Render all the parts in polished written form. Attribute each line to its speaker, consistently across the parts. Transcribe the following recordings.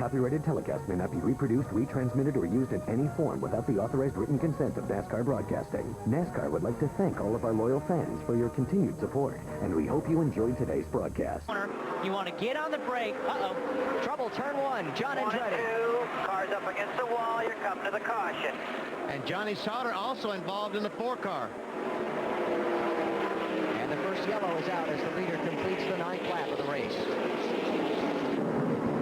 Speaker 1: copyrighted telecast may not be reproduced, retransmitted, or used in any form without the authorized written consent of NASCAR Broadcasting. NASCAR would like to thank all of our loyal fans for your continued support, and we hope you enjoyed today's broadcast.
Speaker 2: You want to get on the brake. Uh-oh. Trouble, turn one. John Andretti.
Speaker 3: 1 2, cars up against the wall. You're coming to the caution.
Speaker 4: And Johnny Sauter also involved in the 4-car.
Speaker 2: And the first yellow is out as the leader completes the 9th lap of the race.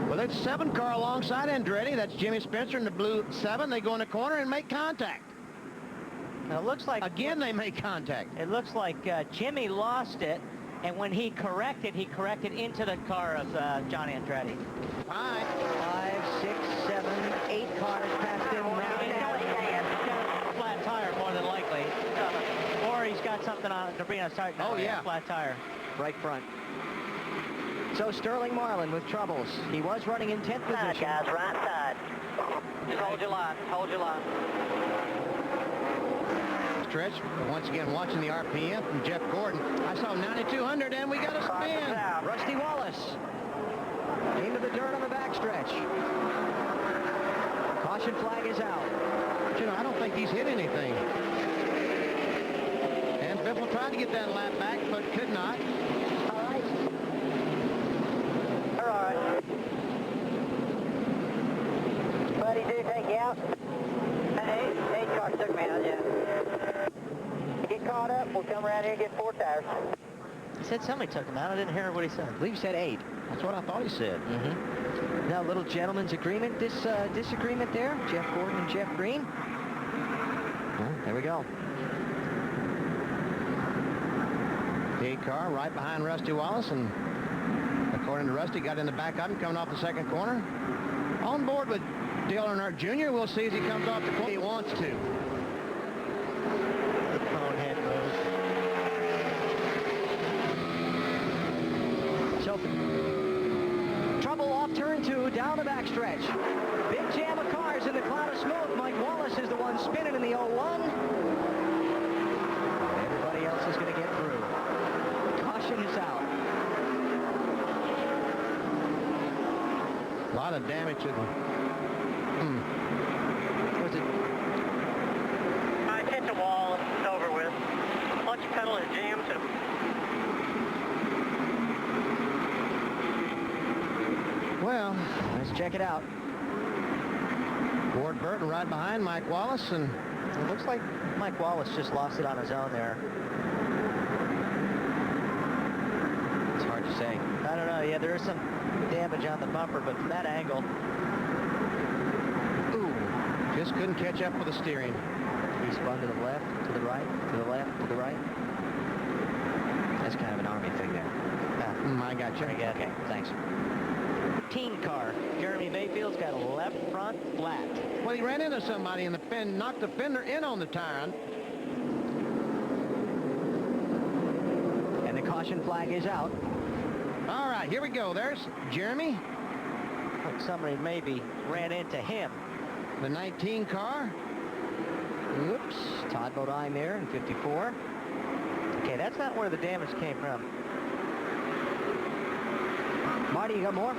Speaker 4: Well, it's 7-car alongside Andretti. That's Jimmy Spencer in the blue 7. They go in the corner and make contact.
Speaker 2: Now, it looks like...
Speaker 4: Again, they make contact.
Speaker 2: It looks like Jimmy lost it, and when he corrected into the car of John Andretti. 5, 6, 7, 8 cars passed him. Flat tire, more than likely. Or he's got something on to bring us out.
Speaker 4: Oh, yeah.
Speaker 2: Flat tire, right front. So Sterling Marlin with troubles. He was running in 10th position.
Speaker 3: Right, guys, right side. Just hold your line. Hold your line.
Speaker 4: Stretch, once again, watching the RPM from Jeff Gordon. I saw 9,200, and we got a spin.
Speaker 2: Rusty Wallace into the dirt on the backstretch. Caution flag is out.
Speaker 4: But, you know, I don't think he's hit anything. And Biffle tried to get that lap back, but could not.
Speaker 3: All right. All right. Buddy, do take you out. Eight cars took me out, yeah. Get caught up, we'll come around here and get 4 tires.
Speaker 2: He said somebody took him out. I didn't hear what he said. I believe he said 8.
Speaker 4: That's what I thought he said.
Speaker 2: Mm-hmm. Now, a little gentleman's agreement, disagreement there. Jeff Gordon and Jeff Green. Well, there we go.
Speaker 4: The 8-car right behind Rusty Wallace, and according to Rusty, got in the back of him coming off the second corner. On board with Dale Earnhardt Jr. We'll see as he comes off the corner. He wants to.
Speaker 2: The phone head moves. So, trouble off turn 2, down the backstretch. Big jam of cars in the cloud of smoke. Mike Wallace is the one spinning in the 01. Everybody else is going to get through. Caution is out.
Speaker 4: A lot of damage to the...
Speaker 2: Was it?
Speaker 3: I hit the wall and it's over with. Clutch pedal is jammed.
Speaker 4: Well,
Speaker 2: Let's check it out.
Speaker 4: Ward Burton right behind Mike Wallace, and
Speaker 2: It looks like Mike Wallace just lost it on his own there. It's hard to say. I don't know. Yeah, there is some damage on the bumper, but from that angle...
Speaker 4: ooh, just couldn't catch up with the steering.
Speaker 2: He spun to the left, to the right, to the left, to the right. That's kind of an Army thing there.
Speaker 4: I got you.
Speaker 2: Okay, thanks. 15 car. Jeremy Mayfield's got a left front flat.
Speaker 4: Well, he ran into somebody in the fender, knocked the fender in on the tire.
Speaker 2: And the caution flag is out.
Speaker 4: All right, here we go. There's Jeremy.
Speaker 2: Like somebody maybe ran into him.
Speaker 4: The 19 car.
Speaker 2: Oops. Todd Bodine there in 54. Okay, that's not where the damage came from. Marty, you got more?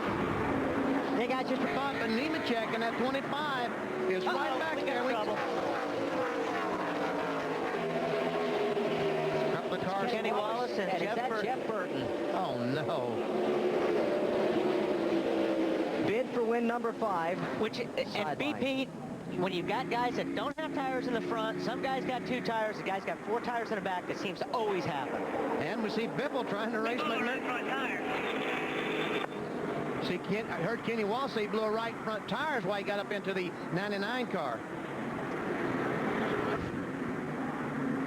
Speaker 2: They got just a
Speaker 4: But Nemechek in that 25 is right back there. Couple of cars.
Speaker 2: Kenny Wallace and Jeff Burton.
Speaker 4: Oh, no.
Speaker 2: Bid for win number 5.
Speaker 5: Which, and BP, when you've got guys that don't have tires in the front, some guys got 2 tires, the guy's got 4 tires in the back, that seems to always happen.
Speaker 4: And we see Biffle trying to race McNair. See, I heard Kenny Wallace say he blew a right front tires while he got up into the 99 car.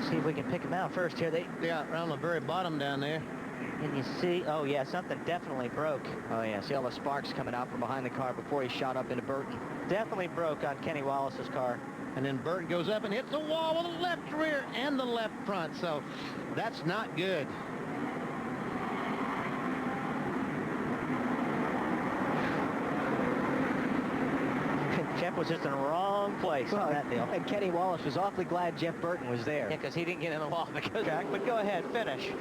Speaker 2: See if we can pick them out first here.
Speaker 4: Yeah, around the very bottom down there.
Speaker 2: Can you see? Oh, yeah, something definitely broke. Oh, yeah, see all the sparks coming out from behind the car before he shot up into Burton. Definitely broke on Kenny Wallace's car.
Speaker 4: And then Burton goes up and hits the wall with the left rear and the left front, so that's not good.
Speaker 2: Jeff was just in the wrong place on that deal. And Kenny Wallace was awfully glad Jeff Burton was there.
Speaker 5: Yeah, because he didn't get in the wall because...
Speaker 2: Jack, but go ahead, finish.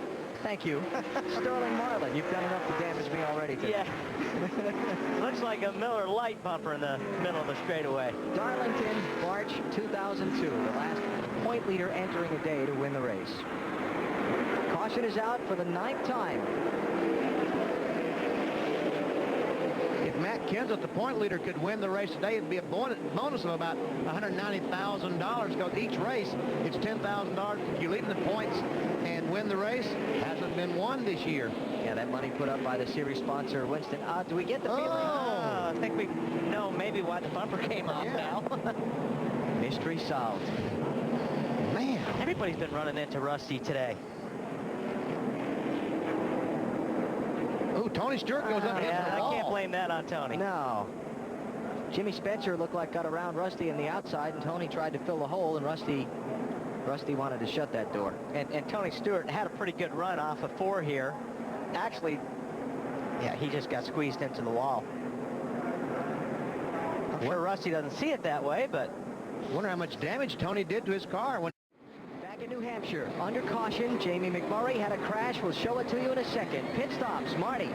Speaker 5: Thank you. Sterling Marlin, you've done enough to damage me already today.
Speaker 2: Yeah. Looks like a Miller Lite bumper in the middle of the straightaway.
Speaker 5: Darlington, March 2002, the last point leader entering a day to win the race. Caution is out for the 9th time.
Speaker 4: If Matt Kenseth, the point leader, could win the race today, it'd be a bonus of about $190,000, because each race, it's $10,000. If you lead in the points and win the race, hasn't been won this year.
Speaker 5: Yeah, that money put up by the series sponsor, Winston. Do we get the feeling?
Speaker 2: I think we know maybe why the bumper came off now.
Speaker 5: Mystery solved.
Speaker 4: Man.
Speaker 2: Everybody's been running into Rusty today.
Speaker 4: Oh, Tony Stewart goes up against the wall.
Speaker 2: I can't blame that on Tony.
Speaker 5: No. Jimmy Spencer looked like got around Rusty on the outside, and Tony tried to fill the hole, and Rusty wanted to shut that door.
Speaker 2: And Tony Stewart had a pretty good run off of 4 here. Actually, yeah, he just got squeezed into the wall. I'm sure Rusty doesn't see it that way, but...
Speaker 4: Wonder how much damage Tony did to his car.
Speaker 5: Back in New Hampshire, under caution, Jamie McMurray had a crash. We'll show it to you in a second. Pit stops, Marty.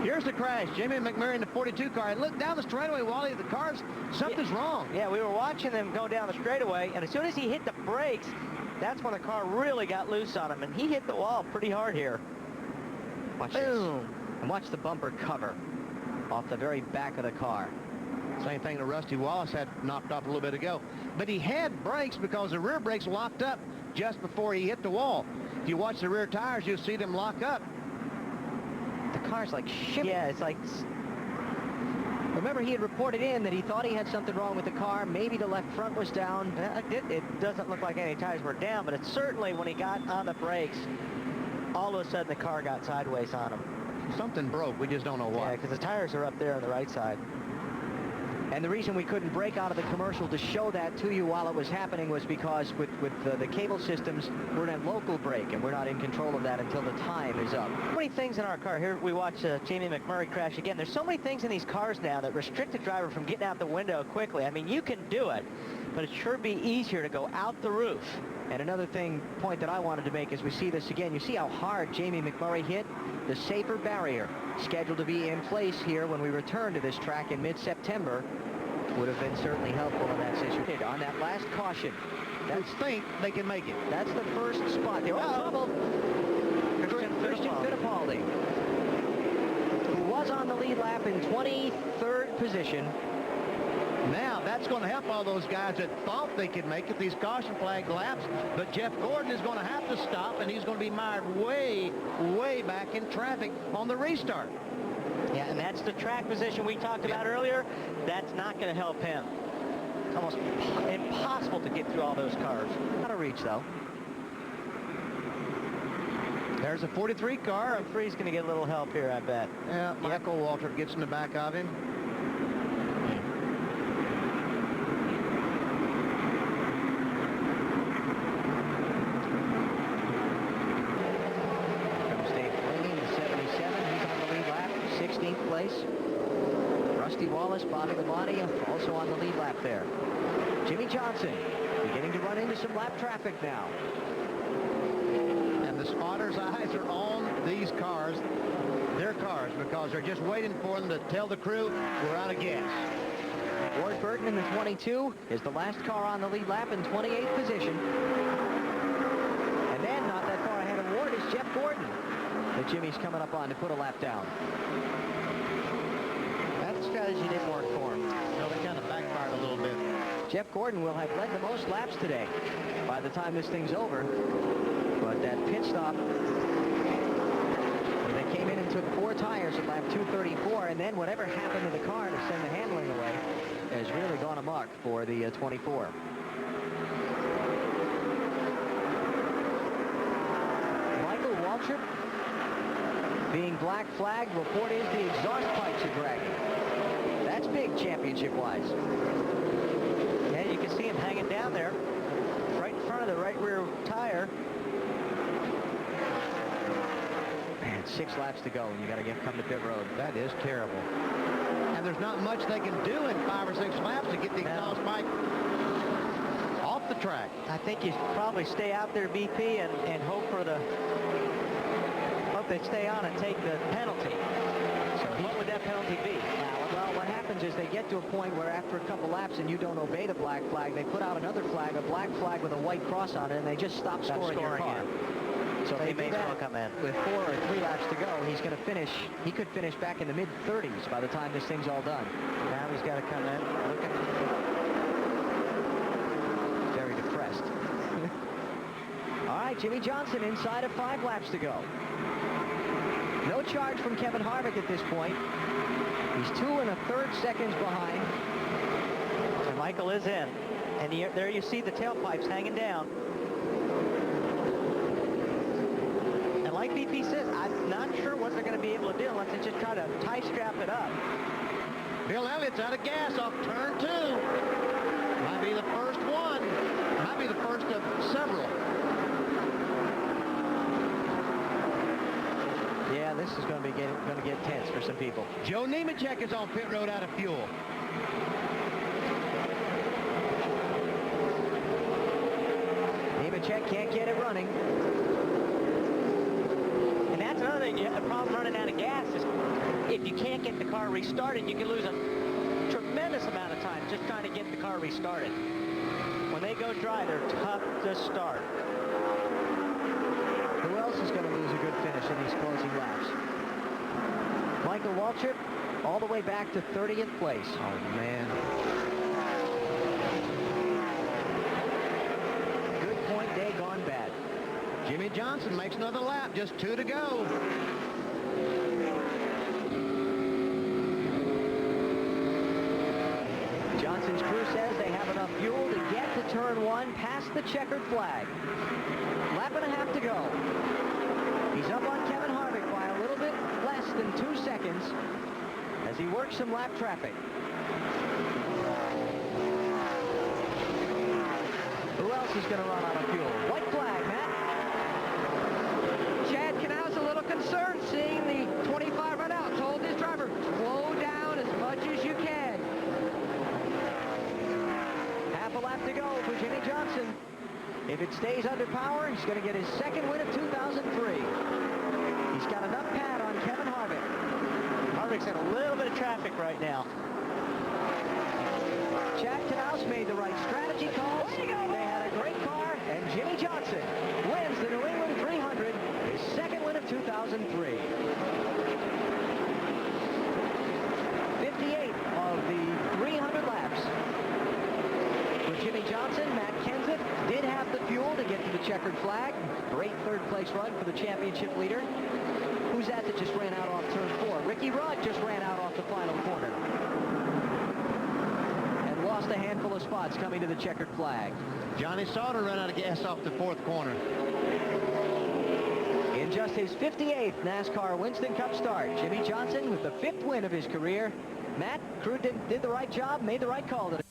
Speaker 4: Here's the crash. Jamie McMurray in the 42 car. And look down the straightaway, Wally. The car's, something's wrong.
Speaker 2: Yeah, we were watching them go down the straightaway, and as soon as he hit the brakes, that's when the car really got loose on him, and he hit the wall pretty hard here.
Speaker 5: Watch this. And watch the bumper cover off the very back of the car.
Speaker 4: Same thing that Rusty Wallace had knocked off a little bit ago. But he had brakes because the rear brakes locked up just before he hit the wall. If you watch the rear tires, you'll see them lock up.
Speaker 5: The car's like shimmy.
Speaker 2: Yeah, it's like...
Speaker 5: Remember, he had reported in that he thought he had something wrong with the car. Maybe the left front was down.
Speaker 2: It doesn't look like any tires were down, but it certainly, when he got on the brakes, all of a sudden the car got sideways on him.
Speaker 4: Something broke. We just don't know why.
Speaker 2: Yeah, because the tires are up there on the right side.
Speaker 5: And the reason we couldn't break out of the commercial to show that to you while it was happening was because with the cable systems, we're in a local break, and we're not in control of that until the time is up.
Speaker 2: So many things in our car. Here we watch Jamie McMurray crash again. There's so many things in these cars now that restrict the driver from getting out the window quickly. I mean, you can do it, but it sure be easier to go out the roof.
Speaker 5: And another point that I wanted to make as we see this again, you see how hard Jamie McMurray hit? The safer barrier scheduled to be in place here when we return to this track in mid-September would have been certainly helpful in that situation. On that last caution,
Speaker 4: They think they can make it.
Speaker 5: that's the first spot. They're all trouble. Christian Fittipaldi, who was on the lead lap in 23rd position.
Speaker 4: Now, that's going to help all those guys that thought they could make it, these caution flag laps. But Jeff Gordon is going to have to stop, and he's going to be mired way, way back in traffic on the restart.
Speaker 2: Yeah, and that's the track position we talked about earlier. That's not going to help him. It's almost impossible to get through all those cars.
Speaker 5: Not a reach, though.
Speaker 4: There's a 43 car.
Speaker 2: 43's going to get a little help here, I bet.
Speaker 4: Yeah, Michael Waltrip gets in the back of him.
Speaker 5: Wallace, Bobby Labonte, also on the lead lap there. Jimmy Johnson beginning to run into some lap traffic now.
Speaker 4: And the spotters' eyes are on these cars, their cars, because they're just waiting for them to tell the crew we're out of gas.
Speaker 5: Ward Burton in the 22 is the last car on the lead lap in 28th position. And then, not that far ahead of Ward, is Jeff Gordon that Jimmy's coming up on to put a lap down. Strategy didn't work for him.
Speaker 4: No, they kind of backfired a little bit.
Speaker 5: Jeff Gordon will have led the most laps today by the time this thing's over. But that pit stop, they came in and took 4 tires at lap 234, and then whatever happened to the car to send the handling away has really gone amok for the 24. Michael Waltrip being black flagged. Report is the exhaust pipes are dragging. That's big championship-wise.
Speaker 2: Yeah, you can see him hanging down there, right in front of the right rear tire.
Speaker 5: Man, 6 laps to go, and you got to come to pit road.
Speaker 4: That is terrible. And there's not much they can do in 5 or 6 laps to get the exhaust pipe off the track.
Speaker 2: I think you should probably stay out there, BP, and hope for the they stay on and take the penalty. So what would that penalty be?
Speaker 5: Well, what happens is they get to a point where after a couple laps and you don't obey the black flag, they put out another flag, a black flag with a white cross on it, and they just stop scoring your car. So
Speaker 2: he may as well come in.
Speaker 5: With 4 or 3 laps to go, he's going to finish. He could finish back in the mid-30s by the time this thing's all done.
Speaker 2: Now he's got to come in.
Speaker 5: Very depressed. All right, Jimmy Johnson inside of 5 laps to go. No charge from Kevin Harvick at this point. He's 2 1/3 seconds behind.
Speaker 2: And Michael is in. And there you see the tailpipes hanging down. And like BP says, I'm not sure what they're going to be able to do unless they just try to tie strap it up.
Speaker 4: Bill Elliott's out of gas off turn 2. Might be the first one. Might be the first of several.
Speaker 5: Yeah, this is going to get tense for some people.
Speaker 4: Joe Nemechek is on pit road out of fuel.
Speaker 5: Nemechek can't get it running.
Speaker 2: And that's another thing. The problem running out of gas is if you can't get the car restarted, you can lose a tremendous amount of time just trying to get the car restarted. When they go dry, they're tough to start.
Speaker 5: Who else is going to lose a good finish in these closing laps? Michael Waltrip, all the way back to 30th place.
Speaker 4: Oh, man.
Speaker 5: Good point day gone bad.
Speaker 4: Jimmy Johnson makes another lap, just 2 to go.
Speaker 5: Johnson's crew says they have enough fuel to get to turn 1 past the checkered flag. Lap and a half to go. He's up on Kevin Harvick by a little bit less than 2 seconds as he works some lap traffic. Who else is going to run out of fuel? White flag, Matt. Chad Canal's a little concerned seeing the 25 run out. Told his driver, slow down as much as you can. Half a lap to go for Jimmy Johnson. If it stays under power, he's going to get his second win of 2003. He's got enough pad on Kevin Harvick.
Speaker 2: Harvick's in a little bit of traffic right now.
Speaker 5: Chad Knaus made the right strategy calls. They had a great car, and Jimmy Johnson wins the New England 300, his second win of 2003. 58 of the 300 laps. For Jimmy Johnson, Matt Kenseth did have the fuel to get to the checkered flag. Great third-place run for the championship leader. Who's that just ran out off turn 4? Ricky Rudd just ran out off the final corner. And lost a handful of spots coming to the checkered flag.
Speaker 4: Johnny Sauter ran out of gas off the 4th corner.
Speaker 5: In just his 58th NASCAR Winston Cup start, Jimmy Johnson with the 5th win of his career. Matt, crew did the right job, made the right call today.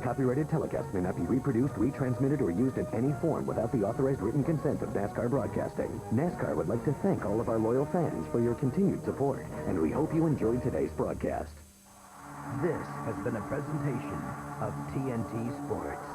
Speaker 1: Copyrighted telecast may not be reproduced, retransmitted, or used in any form without the authorized written consent of NASCAR Broadcasting. NASCAR would like to thank all of our loyal fans for your continued support, and we hope you enjoyed today's broadcast.
Speaker 6: This has been a presentation of TNT Sports.